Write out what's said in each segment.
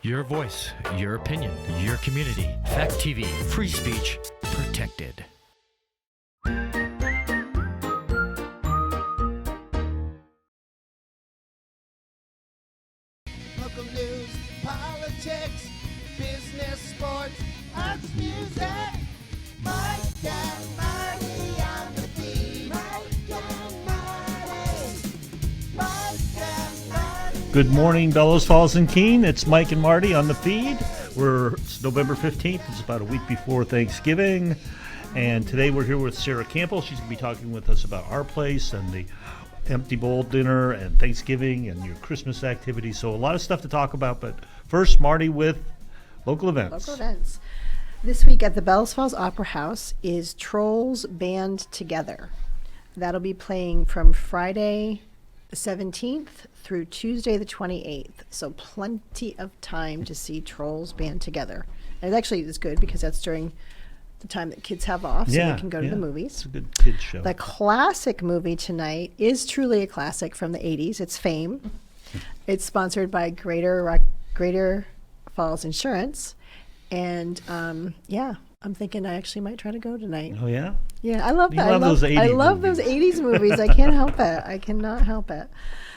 Your voice, your opinion, your community. Fact TV, free speech protected. Local news, politics, business, sports, arts, music. Mike and Marty on the beat. Mike and Marty. Mike and Marty. Good morning, Bellows Falls and Keene. It's Mike and Marty on the feed. It's November 15th. It's about a week before Thanksgiving. And today we're here with Sarah Campbell. She's going to be talking with us about our place and the empty bowl dinner and Thanksgiving and your Christmas activities. So a lot of stuff to talk about. But first, Marty with local events. Local events. This week at the Bellows Falls Opera House is Trolls Band Together. That'll be playing from Friday the 17th through Tuesday the 28th. So plenty of time to see Trolls Band Together. And it actually is good because that's during the time that kids have off, so they can go to the movies. It's a good kids show. The classic movie tonight is truly a classic from the 80s. It's Fame. It's sponsored by Greater Falls Insurance. And I'm thinking I actually might try to go tonight. Oh, yeah? Yeah, I love that. I love those 80s movies. I can't help it. I cannot help it.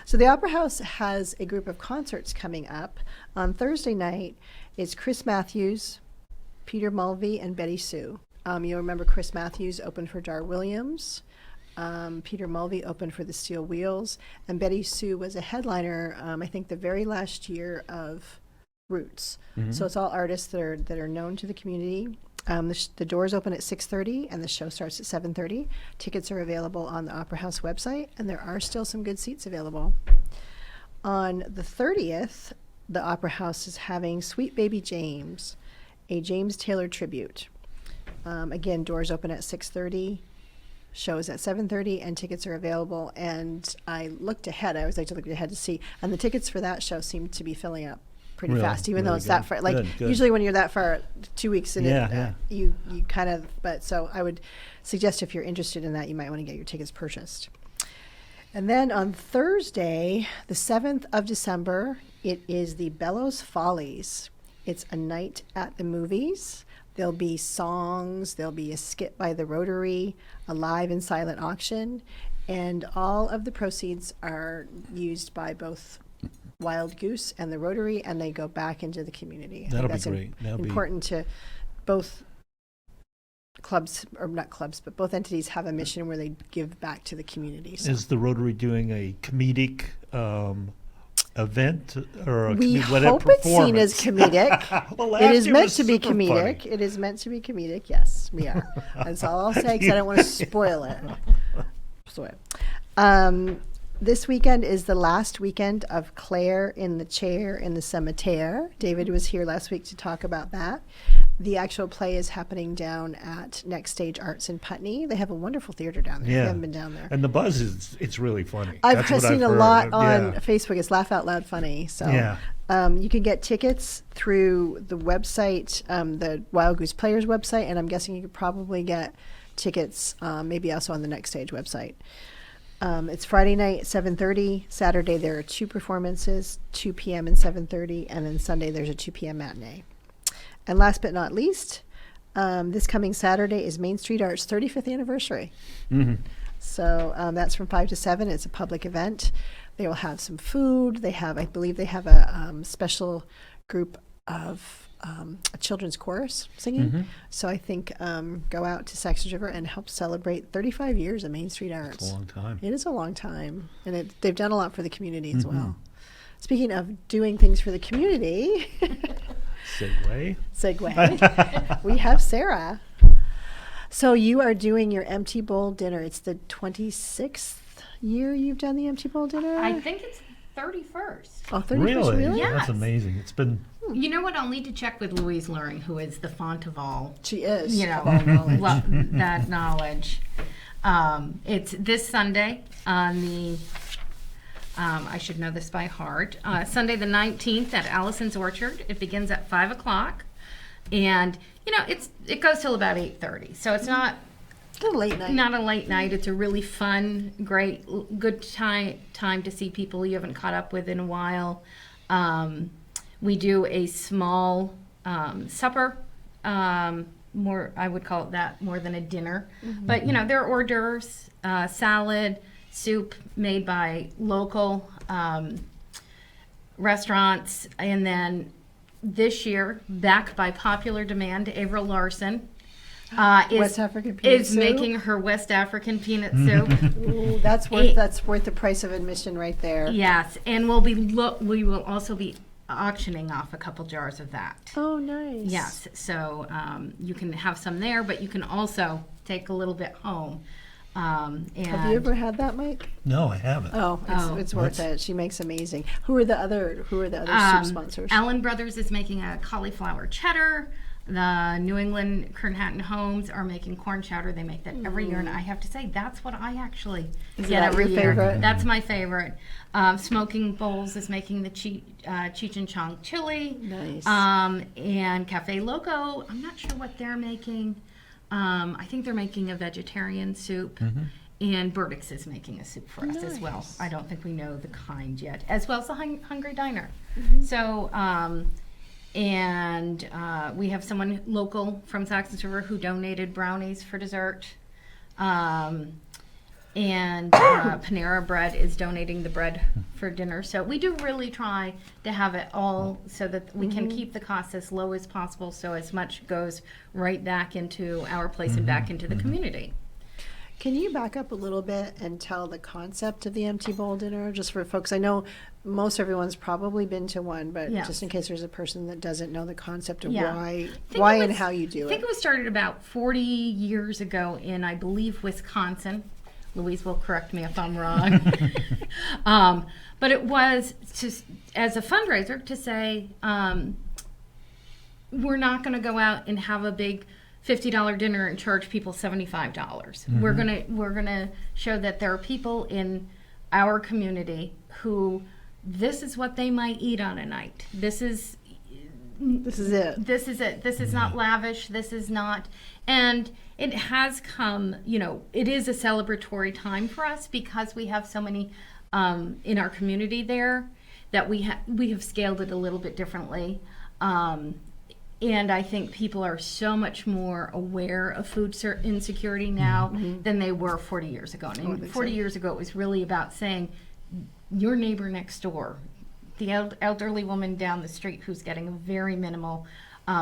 So the Opera House has a group of concerts coming up. On Thursday night, it's Chris Matthews, Peter Mulvey, and Betty Sue. You'll remember Chris Matthews opened for Dar Williams. Peter Mulvey opened for the Steel Wheels. And Betty Sue was a headliner, I think, the very last year of Roots. Mm-hmm. So it's all artists that are known to the community. The doors open at 6:30 and the show starts at 7:30. Tickets are available on the Opera House website, and there are still some good seats available. On the 30th, the Opera House is having Sweet Baby James, a James Taylor tribute. Again, doors open at 6:30. Shows at 7:30, and tickets are available. And I looked ahead. I always like to look ahead to see, and the tickets for that show seem to be filling up pretty fast, even though it's that far. Like good. Usually when you're that far, 2 weeks in you kind of. But so I would suggest if you're interested in that, you might want to get your tickets purchased. And then on Thursday, the 7th of December, it is the Bellows Follies. It's a night at the movies. There'll be songs, there'll be a skit by the Rotary, a live and silent auction, and all of the proceeds are used by both Wild Goose and the Rotary, and they go back into the community. That'll be great. That'll important to both clubs, or not clubs, but both entities have a mission where they give back to the community. So. Is the Rotary doing a comedic event or we hope it's seen as comedic? Well, it is meant to be comedic. Funny. It is meant to be comedic. Yes, we are. That's all I'll say because I don't want to spoil it. This weekend is the last weekend of Claire in the Chair in the Cemetery. David was here last week to talk about that. The actual play is happening down at Next Stage Arts in Putney. They have a wonderful theater down there. Yeah. I haven't been down there. And the buzz it's really funny. I've seen a lot on Facebook. It's Laugh Out Loud Funny. So you can get tickets through the website, the Wild Goose Players website, and I'm guessing you could probably get tickets maybe also on the Next Stage website. It's Friday night, 7:30. Saturday there are 2 performances, 2 p.m. and 7:30, and then Sunday there's a 2 p.m. matinee. And last but not least, this coming Saturday is Main Street Art's 35th anniversary. Mm-hmm. So that's from 5 to 7. It's a public event. They will have some food. I believe they have a special group of a children's chorus singing. Mm-hmm. So I think go out to Saxon River and help celebrate 35 years of Main Street Arts. It's a long time. It is a long time. And they've done a lot for the community as well. Speaking of doing things for the community... Segue. We have Sarah. So you are doing your Empty Bowl dinner. It's the 26th year you've done the Empty Bowl dinner? I think it's 31st. Oh, 31st, really? Yes. That's amazing. It's been... You know what? I'll need to check with Louise Luring, who is the font of all. She is. That knowledge. It's this Sunday on the... I should know this by heart. Sunday the 19th at Allison's Orchard. It begins at 5 o'clock. And, it goes till about 8:30. So it's not a late night. Not a late night. It's a really fun, good time to see people you haven't caught up with in a while. We do a small supper. More, I would call it that more than a dinner. But, you know, there are hors d'oeuvres, salad, soup made by local restaurants. And then this year, back by popular demand, Avril Larson West African peanut is soup? making her West African peanut soup. Ooh, that's worth the price of admission right there. Yes, and we will also be auctioning off a couple jars of that. Oh, nice. Yes, so you can have some there, but you can also take a little bit home. And Have you ever had that, Mike? No, I haven't. Oh, it's worth it. She makes amazing. Who are the other soup sponsors? Allen Brothers is making a cauliflower cheddar. The New England Kernhattan Homes are making corn chowder. They make that every year, and I have to say that's what I actually get that every your year. favorite? That's my favorite. Smoking Bowls is making the Cheech and Chong chili. Nice. And Cafe Loco, I'm not sure what they're making. I think they're making a vegetarian soup. And Burdick's is making a soup for us as well. I don't think we know the kind yet, as well as the Hungry Diner. So, and we have someone local from Saxons River who donated brownies for dessert. And Panera Bread is donating the bread for dinner. So we do really try to have it all so that we can keep the costs as low as possible, so as much goes right back into our place and back into the community. Can you back up a little bit and tell the concept of the empty bowl dinner, just for folks? I know most everyone's probably been to one, but Yes. just in case there's a person that doesn't know the concept of Yeah. why it and was- how you do I think it. it was started about 40 years ago in, I believe, Wisconsin. Louise will correct me if I'm wrong. But it was as a fundraiser to say, we're not going to go out and have a big $50 dinner and charge people $75. We're gonna show that there are people in our community this is what they might eat on a night. This is it. This is not lavish. This is not, and it has come, it is a celebratory time for us because we have so many in our community there that we have scaled it a little bit differently. And I think people are so much more aware of food insecurity now than they were 40 years ago. And 40 years ago, it was really about saying, your neighbor next door, the elderly woman down the street who's getting a very minimal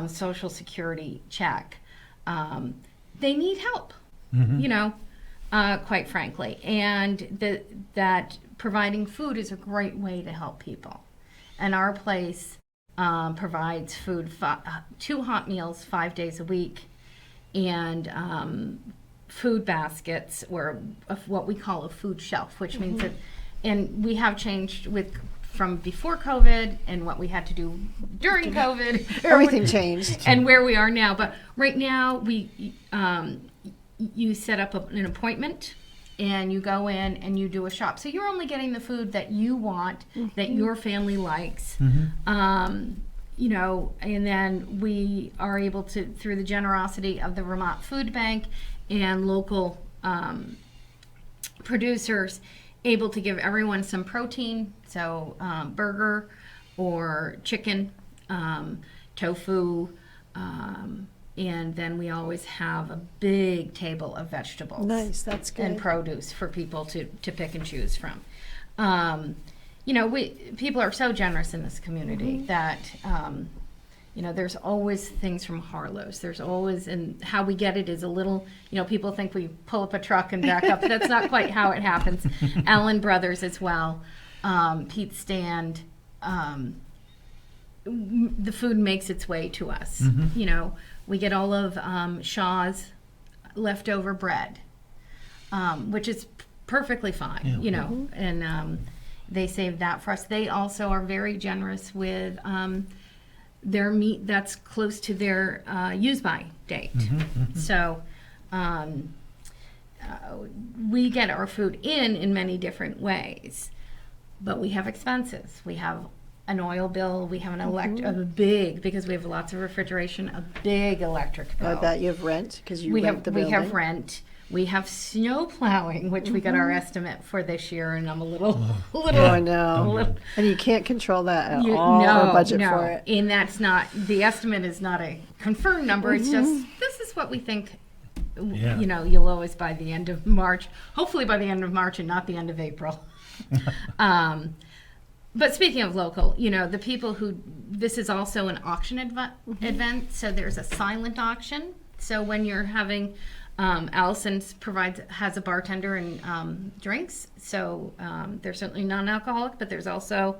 Social Security check, they need help, quite frankly. And that providing food is a great way to help people. And our place provides food, 2 hot meals 5 days a week, and food baskets, or what we call a food shelf, which means that, and we have changed from before COVID and what we had to do during COVID. Everything changed. And where we are now. But right now, you set up an appointment, and you go in and you do a shop. So you're only getting the food that you want, that your family likes. And then we are able to, through the generosity of the Vermont Food Bank and local producers, able to give everyone some protein. So burger or chicken, tofu, and then we always have a big table of vegetables. Nice, that's good. And produce for people to pick and choose from. People are so generous in this community that, there's always things from Harlow's. There's always, and how we get it is a little, people think we pull up a truck and back up. That's not quite how it happens. Allen Brothers as well, Pete's Stand. The food makes its way to us. We get all of Shaw's leftover bread, which is perfectly fine, and they save that for us. They also are very generous with their meat that's close to their use-by date. So we get our food in many different ways, but we have expenses. We have an oil bill, we have because we have lots of refrigeration, a big electric bill. I bet you have rent, because you we rent have the we building. have rent. We have snow plowing, which we got our estimate for this year, and I'm a little, Oh, I know. a little. And you can't control that at You, all no, or budget no, for it. and that's not the estimate is not a confirmed number. It's just this is what we think. Yeah. You know, you'll always by the end of March, hopefully by the end of March and not the end of April. But speaking of local, you know, the people who, this is also an auction event, so there's a silent auction. So when you're having, Allison's has a bartender and drinks, so they're certainly non-alcoholic, but there's also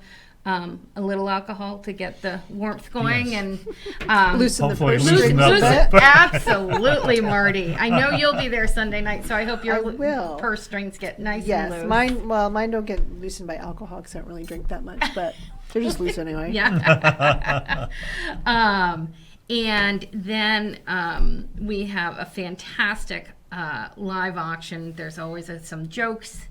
a little alcohol to get the warmth going Yes. and Loosen the Hopefully purse loosen strings up a that- bit. absolutely, Marty. I know you'll be there Sunday night, so I hope I your will. purse strings get nice and Yes, loose. mine don't get loosened by alcohol because I don't really drink that much, but they're just loose anyway. Yeah. And then we have a fantastic live auction. There's always some jokes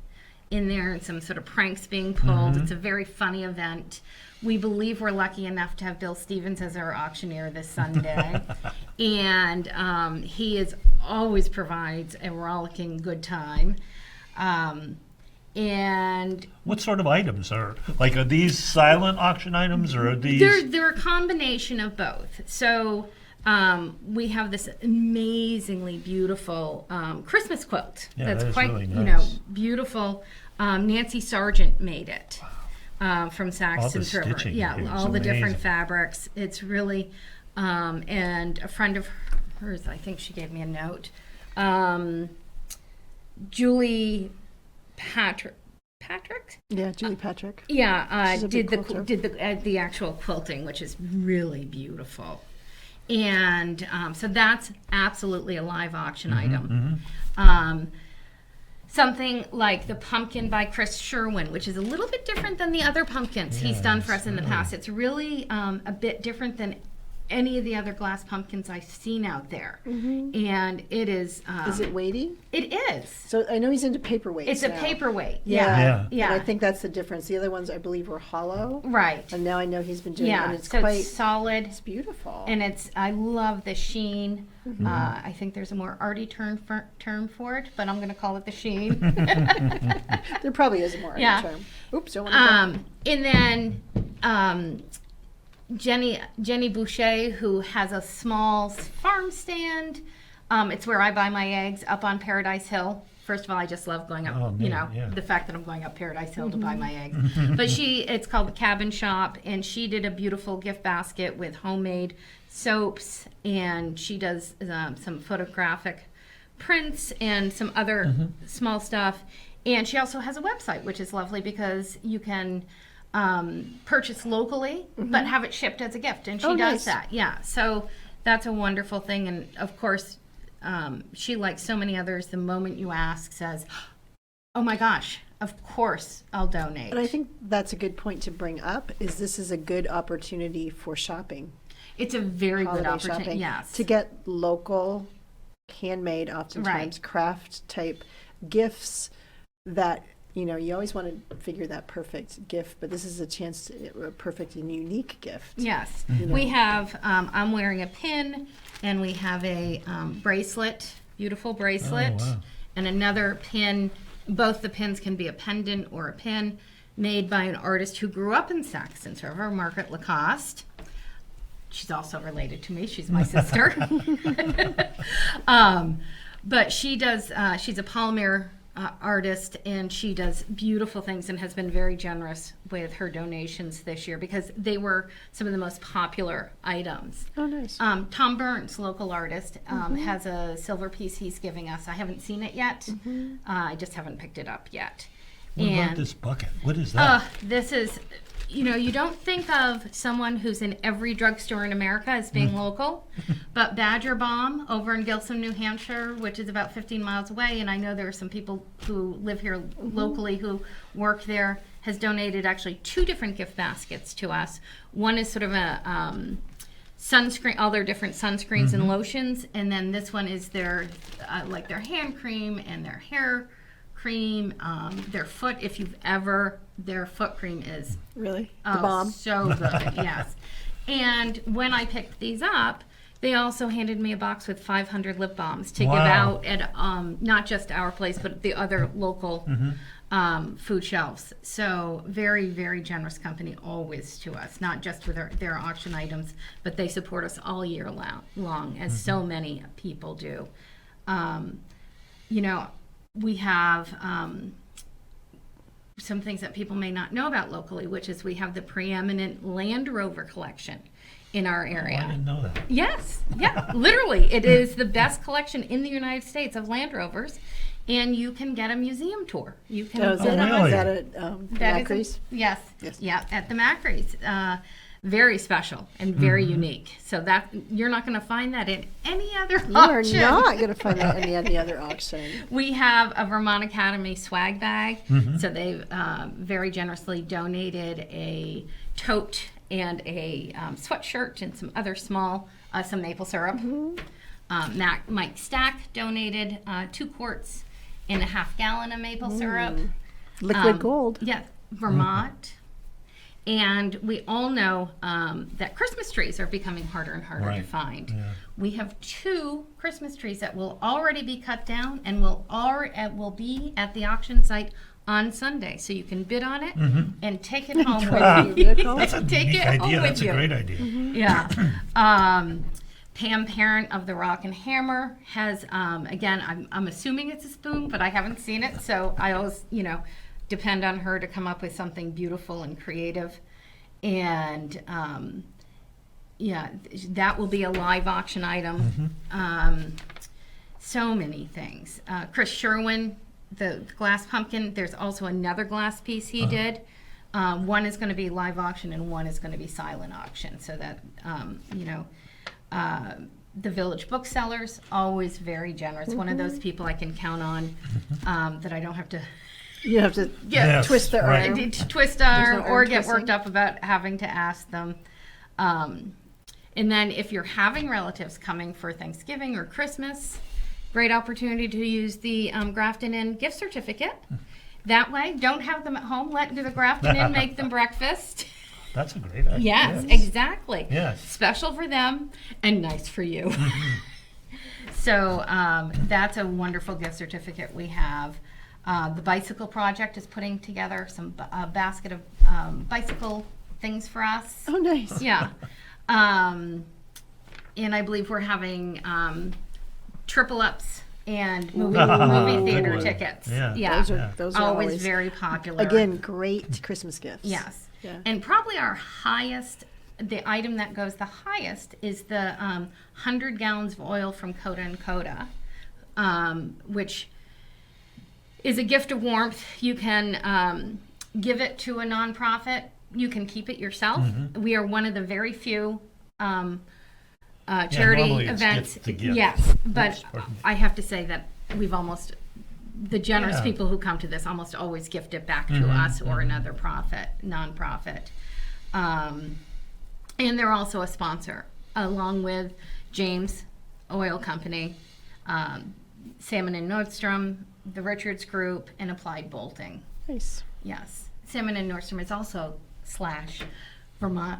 in there and some sort of pranks being pulled. It's a very funny event. We believe we're lucky enough to have Bill Stevens as our auctioneer this Sunday. And he always provides a rollicking good time. And What sort of items are these silent auction items, or are these? they're a combination of both. So we have this amazingly beautiful Christmas quilt. Yeah, that's that is quite, really you know, nice. beautiful. Nancy Sargent made it from Saxon's River. stitching Yeah, here is all the different amazing. fabrics. It's really, and a friend of hers, I think she gave me a note. Julie Patrick. Yeah, Julie Patrick. Yeah, She's a big did quilter. the actual quilting, which is really beautiful, and so that's absolutely a live auction item. Something like the pumpkin by Chris Sherwin, which is a little bit different than the other pumpkins he's done for us in the past. It's really a bit different than any of the other glass pumpkins I've seen out there, and it is. Is it weighty? It is. So I know he's into paperweights. It's a now. paperweight. Yeah. Yeah. Yeah. And I think that's the difference. The other ones I believe were hollow. Right. And now I know he's been doing it, Yeah. and it's So quite it's solid. it's beautiful. And I love the sheen. I think there's a more arty term for it, but I'm going to call it the sheen. There probably is a more Yeah. term. Oops, don't want to And then Jenny Boucher, who has a small farm stand. It's where I buy my eggs up on Paradise Hill. First of all, I just love going up, Oh, you neat, know, yeah. the fact that I'm going up Paradise Hill to buy my eggs. But it's called the Cabin Shop, and she did a beautiful gift basket with homemade soaps, and she does some photographic prints and some other small stuff. And she also has a website, which is lovely because you can purchase locally, but have it shipped as a gift. And she Oh, does nice. that. Yeah. So that's a wonderful thing. And of course, she, like so many others, the moment you ask, says, "Oh my gosh, of course I'll donate." And I think that's a good point to bring up. Is this is a good opportunity for shopping, It's a very good holiday opportunity. shopping, Yes. to get local, handmade, oftentimes Right. craft type gifts that you always want to figure that perfect gift, but this is a chance to a perfect and unique gift. Yes. know. We have, I'm wearing a pin, and we have a bracelet, beautiful bracelet, wow. and another pin. Both the pins can be a pendant or a pin made by an artist who grew up in Saxon's River, Margaret Lacoste. She's also related to me. She's my sister. But she does, she's a polymer artist, and she does beautiful things and has been very generous with her donations this year because they were some of the most popular items. Oh, nice. Tom Burns, local artist, has a silver piece he's giving us. I haven't seen it yet. I just haven't picked it up yet. What about this bucket? What is that? This is, you don't think of someone who's in every drugstore in America as being local, but Badger Balm over in Gilsum, New Hampshire, which is about 15 miles away, and I know there are some people who live here locally who work there, has donated actually 2 different gift baskets to us. One is sort of a sunscreen, all their different sunscreens and lotions, and then this one is their like their hand cream and their hair cream, their foot. If you've ever, their foot cream is Really? The bomb? so good. Yes. And when I picked these up, They also handed me a box with 500 lip balms to give Wow. out at not just our place, but the other local food shelves. So very, very generous company always to us, not just with their auction items, but they support us all year long, as so many people do. You know, we have some things that people may not know about locally, which is we have the preeminent Land Rover collection in our area. I didn't know that. Yes, yeah, literally. It is the best collection in the United States of Land Rovers, and you can get a museum tour. You can Is bid Oh, on really? that at that is Macree's? yes, Yes. yeah, at the Macree's. Very special and very unique. So that you're not going to find that in any other You are auction. not going to find that in any other auction. We have a Vermont Academy swag bag. So they've very generously donated a tote and a sweatshirt and some other small, some maple syrup. Mike Stack donated 2 quarts and a half gallon of maple syrup. Liquid gold. Yeah, Vermont. And we all know that Christmas trees are becoming harder and harder to Right. find. Yeah. We have 2 Christmas trees that will already be cut down and will be at the auction site on Sunday. So you can bid on it and take it home with you. That's a Take unique it home idea. with That's a you. great idea. Yeah. Pam Parent of the Rock and Hammer has, again, I'm assuming it's a spoon, but I haven't seen it. So I always, depend on her to come up with something beautiful and creative. And, that will be a live auction item. So many things. Chris Sherwin, the glass pumpkin, there's also another glass piece he did. One is going to be live auction and one is going to be silent auction. So that, the Village Booksellers, always very generous. One of those people I can count on that I don't have to You have to Yes, twist their right. arm. twist no arm arm or get twisting. worked up about having to ask them. And then if you're having relatives coming for Thanksgiving or Christmas, great opportunity to use the Grafton Inn gift certificate. That way, don't have them at home. Let the Grafton Inn make them breakfast. That's a great idea. Yes, exactly. Yes. Special for them and nice for you. So that's a wonderful gift certificate we have. The Bicycle Project is putting together some basket of bicycle things for us. Oh, nice. Yeah. And I believe we're having triple ups and movie theater Good one. tickets. Yeah. Those are Always very popular. again, great Christmas gifts. Yes. Yeah. And probably our highest, the item that goes the highest is the 100 gallons of oil from Coda and Coda, which is a gift of warmth. You can give it to a nonprofit. You can keep it yourself. We are one of the very few charity normally it's events. gift to gift. Yes, but Oops, pardon me. I have to say that we've almost, the generous Yeah. people who come to this almost always gift it back to us or another nonprofit. And they're also a sponsor, along with James Oil Company, Salmon and Nordstrom, the Richards Group, and Applied Bolting. Nice. Yes. Salmon and Nordstrom is also / Vermont,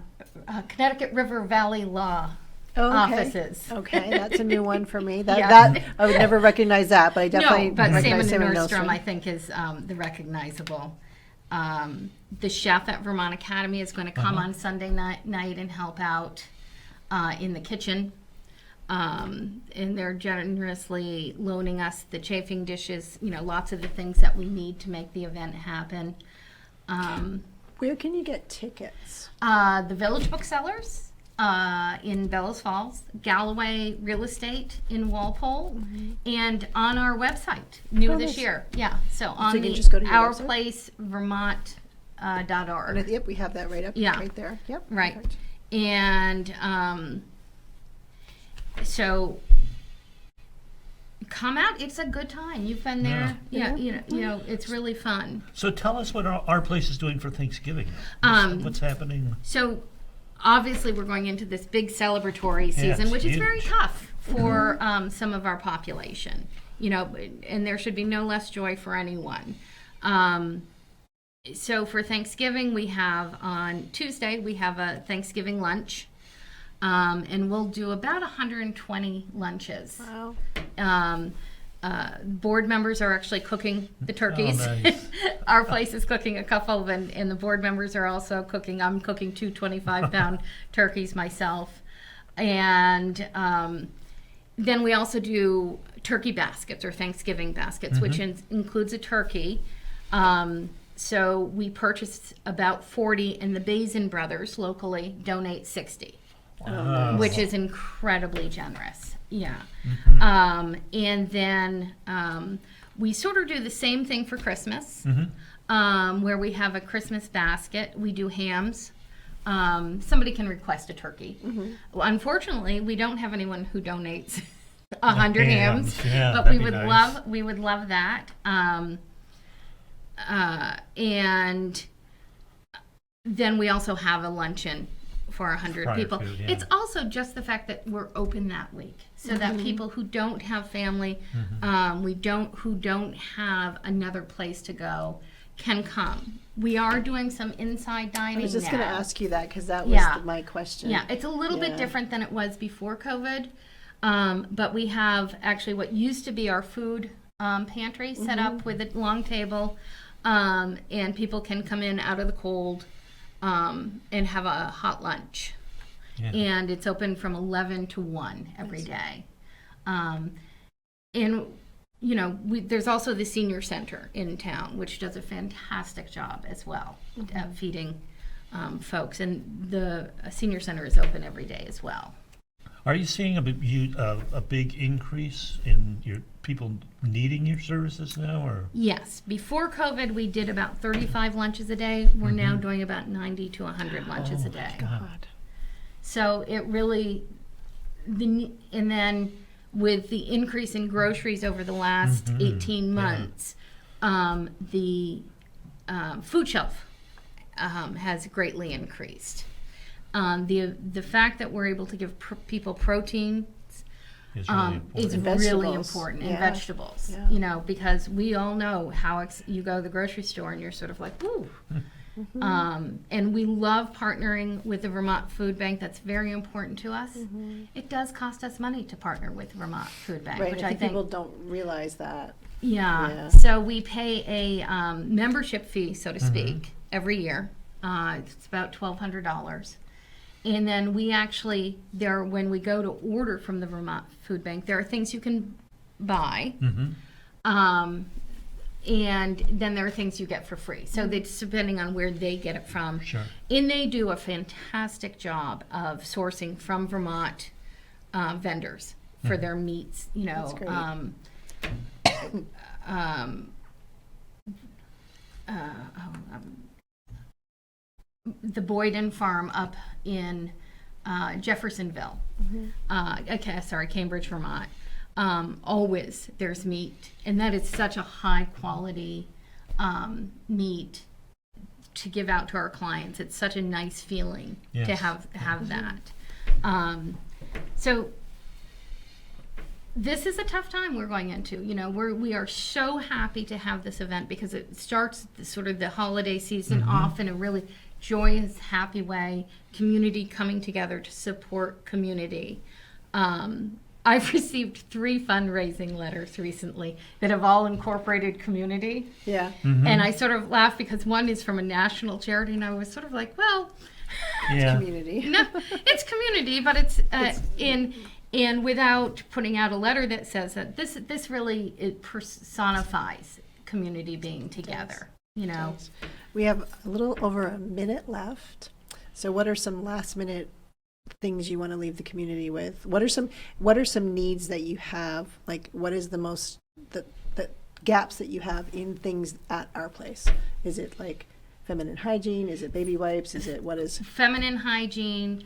Connecticut River Valley Law Oh, okay. offices. Okay, that's a new one for me. That Yeah. I would never recognize that, but I definitely No, but recognize Salmon and Nordstrom. Nordstrom, I think, is the recognizable. The chef at Vermont Academy is going to come on Sunday night and help out in the kitchen. And they're generously loaning us the chafing dishes, lots of the things that we need to make the event happen. Where can you get tickets? The Village Booksellers in Bellows Falls, Galloway Real Estate in Walpole, and on our website, new Oh, this nice. year. Yeah, so on you can the just go to your website? ourplacevermont.org. Yep, we have that right up Yeah. right there. Yep. Right. perfect. And so come out. It's a good time. You've been there. Yeah, it's really fun. So tell us what our place is doing for Thanksgiving. What's happening? So obviously we're going into this big celebratory season, it's which is very huge. tough for some of our population. And there should be no less joy for anyone. So for Thanksgiving, we have on Tuesday, we have a Thanksgiving lunch. And we'll do about 120 lunches. Wow. Board members are actually cooking the turkeys. Oh, nice. Our place is cooking a couple, and the board members are also cooking. I'm cooking 2 25-pound turkeys myself. And then we also do turkey baskets or Thanksgiving baskets, which includes a turkey. So we purchased about 40, and the Bazin brothers locally donate 60, which is incredibly generous. Yeah. And then we sort of do the same thing for Christmas, where we have a Christmas basket. We do hams. Somebody can request a turkey. Well, unfortunately, we don't have anyone who donates 100 hams, Yeah, but that'd be nice. we would love that. And then we also have a luncheon for 100 Prior people. to, yeah. It's also just the fact that we're open that week, so that people who don't have family, who don't have another place to go, can come. We are doing some inside dining. I was just now. going to ask you that because that was Yeah. my question. Yeah, it's a little bit Yeah. different than it was before COVID, but we have actually what used to be our food pantry set up with a long table, and people can come in out of the cold and have a hot lunch. Yeah. And it's open from 11 to 1 every day. And you know, there's also the senior center in town, which does a fantastic job as well at feeding folks. And the senior center is open every day as well. Are you seeing a big increase in your people needing your services now, or? Yes. Before COVID, we did about 35 lunches a day. We're now doing about 90 to 100 lunches a day. God. So it really, and then with the increase in groceries over the last 18 months, the food shelf has greatly increased. The fact that we're able to give people protein Is really important. is And really vegetables. important, and Yeah. vegetables. Yeah. You know, because we all know how you go to the grocery store and you're sort of like, woo. And we love partnering with the Vermont Food Bank. That's very important to us. It does cost us money to partner with Vermont Food Bank, Right, which I I think think people don't realize that. yeah. Yeah. So we pay a membership fee, so to speak, every year. It's about $1,200. And then we actually, when we go to order from the Vermont Food Bank, there are things you can buy. And then there are things you get for free. So it's depending on where they get it from. Sure. And they do a fantastic job of sourcing from Vermont vendors for their meats. You know, That's great. The Boyden Farm up in Jeffersonville. Cambridge, Vermont. Always there's meat, and that is such a high quality meat to give out to our clients. It's such a nice feeling to Yes. have that. So this is a tough time we're going into. You know, we are so happy to have this event because it starts sort of the holiday season off in a really joyous, happy way. Community coming together to support community. I've received 3 fundraising letters recently that have all incorporated community. Yeah. And I sort of laugh because one is from a national charity, and I was sort of like, well, Yeah. Community. no, it's community, but it's and without putting out a letter that says that this really it personifies community being together. You know, We have a little over a minute left. So what are some last minute things you want to leave the community with? What are some needs that you have? Like what is the most the gaps that you have in things at our place? Is it like feminine hygiene? Is it baby wipes? Is it what is feminine hygiene,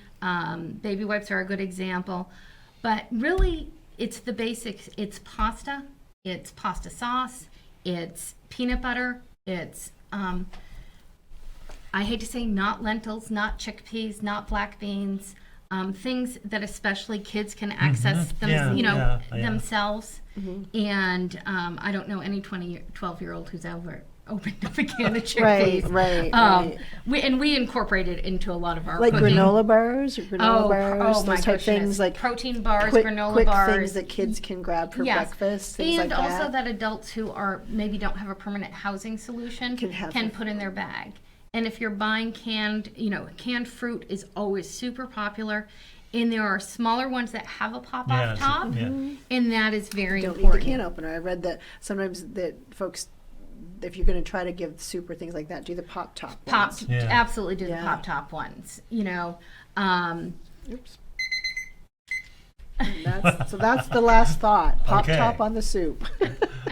baby wipes are a good example, but really it's the basics. It's pasta sauce, it's peanut butter, it's I hate to say not lentils, not chickpeas, not black beans, things that especially kids can access themselves. And I don't know any 12-year-old who's opened up a can of chickpeas. Right. We incorporate it into a lot of our Like cooking. granola bars, Oh my those type goodness. things, like Protein bars, quick, granola quick bars. things that kids can grab for breakfast, things and like also that. adults who are maybe don't have a permanent housing solution Can put in their bag. And if you're buying canned fruit is always super popular. And there are smaller ones that have a pop-off top, and that is very Don't important. need the can opener. I read that sometimes that folks, if you're going to try to give soup or things like that, do the pop top. ones. Absolutely do the Yeah. pop top ones. Oops. So that's the last thought. Pop Okay. top on the soup.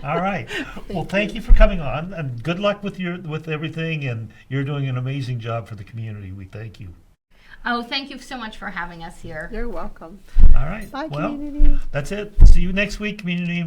All right. Well, thank you for coming on, and good luck with everything. And you're doing an amazing job for the community. We thank you. Oh, thank you so much for having us here. You're welcome. All right. Bye, well, community. that's it. See you next week, community.